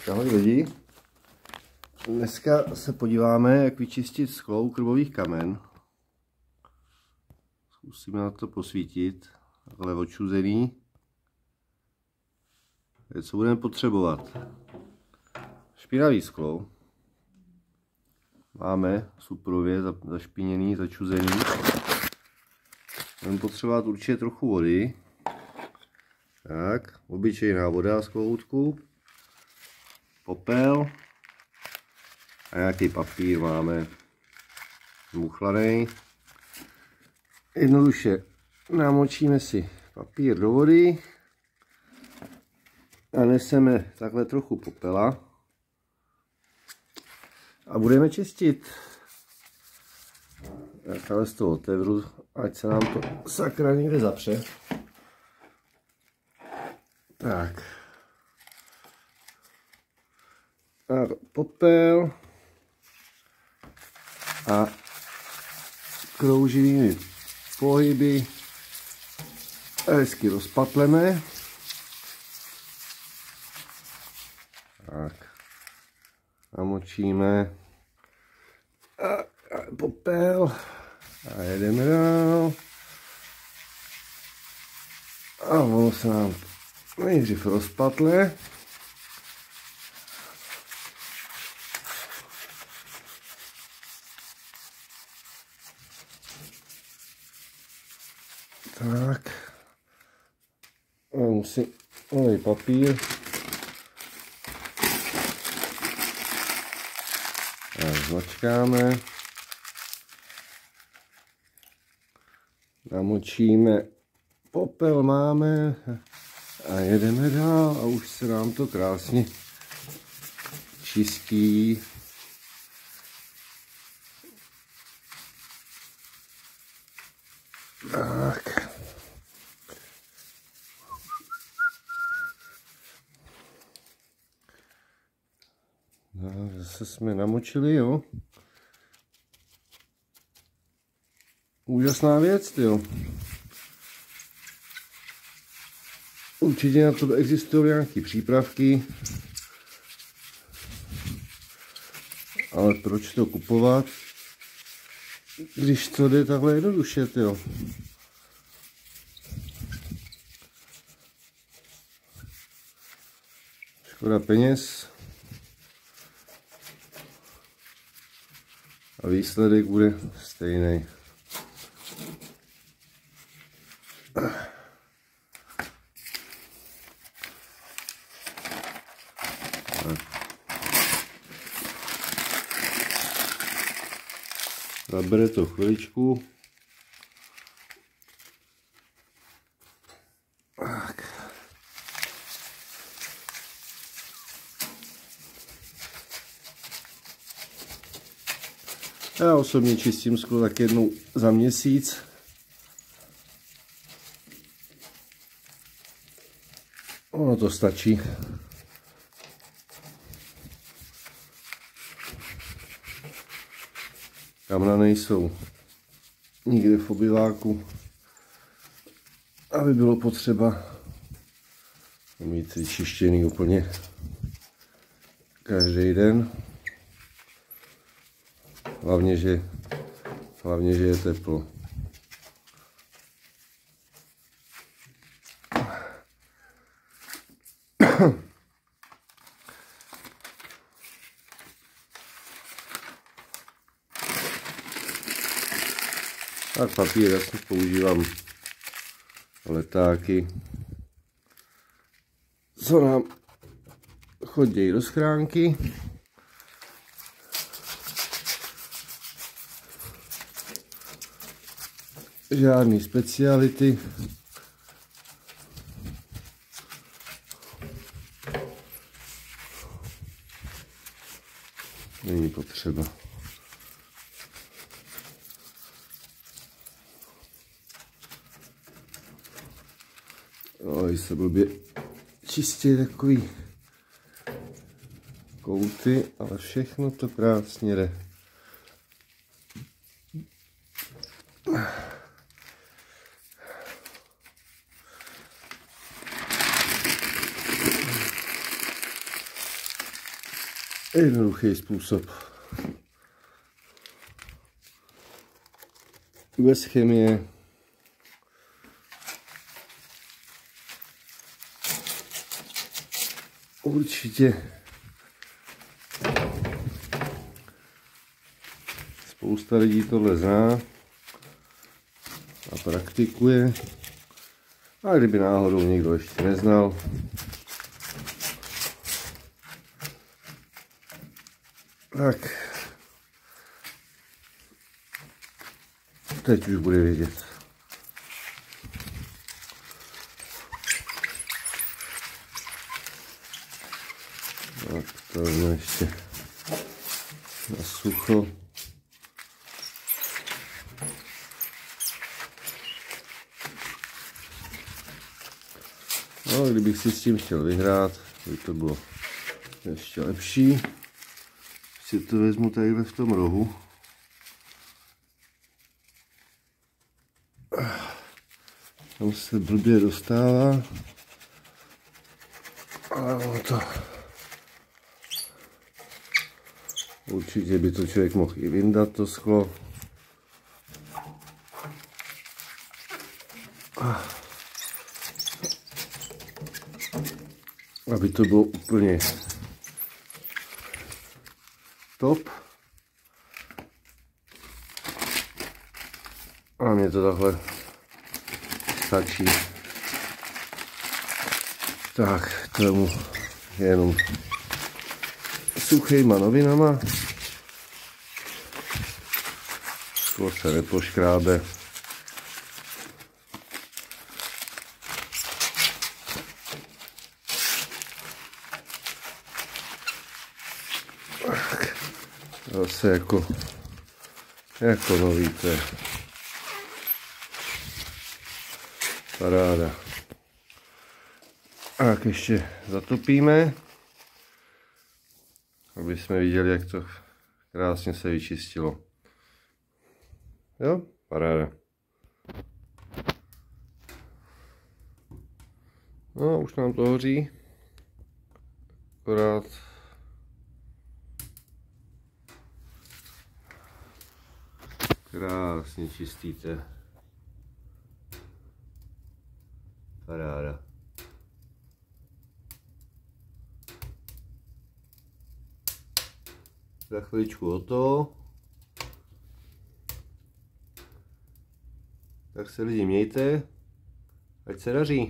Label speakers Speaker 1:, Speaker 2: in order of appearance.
Speaker 1: Tak ahoj lidi. Dneska se podíváme, jak vyčistit sklou krbových kamen. Zkusíme na to posvítit. Takhle odčuzený. Co budeme potřebovat? Špinavý sklo. Máme suprově zašpiněný, začuzený. Budeme potřebovat určitě trochu vody. Tak, obyčejná voda z kohoutku. Popel. A nějaký papír máme zmuchlaný. Jednoduše namočíme si papír do vody a neseme takhle trochu popela a budeme čistit. Já z toho otevřu, ať se nám to sakra někde zapře. Tak. A popel a krouživými pohyby hezky rozpatleme. Tak. Namočíme a popel a jedeme dál. A ono se nám nejdřív rozpatle. Tak, musím nový papír. Tak, zmačkáme. Namočíme. Popel máme. A jedeme dál. A už se nám to krásně čistí. Tak. No, zase jsme namočili, jo. Úžasná věc, jo. Určitě na to existují nějaké přípravky. Ale proč to kupovat, když to jde takhle jednoduše, jo. Škoda peněz. A výsledek bude stejný. Zabere to chviličku. Tak. Já osobně čistím sklo tak jednou za měsíc. Ono to stačí. Kamna nejsou nikde v obyváku, aby bylo potřeba mít vyčištěný úplně každý den. Hlavně, že je teplo. Tak papír, já si používám letáky, co nám chodí do schránky. Žádný speciality. Není potřeba. No, se blbě čistí takový kouty, ale všechno to krásně jde. Jednoduchý způsob. Bez chemie. Určitě spousta lidí tohle zná a praktikuje. A kdyby náhodou někdo ještě neznal, tak teď už bude vědět. Tak to vezme ještě na sucho. No, kdybych si s tím chtěl vyhrát, by to bylo ještě lepší. Si to vezmu tadyhle v tom rohu. Tam se blbě dostává. Ale ono to... Určitě by to člověk mohl i vyndat, to sklo. Aby to bylo úplně top. A mě to takhle stačí. Tak, k tomu jenom suchýma novinama. Sklo se nepoškrábe. Zase jako nový, to je paráda. A jak ještě zatopíme, aby jsme viděli, jak to krásně se vyčistilo. Jo, paráda. No, už nám to hoří. Akorát krásně čistíte. Paráda. Za chviličku hotovo. Tak se lidi mějte, ať se daří.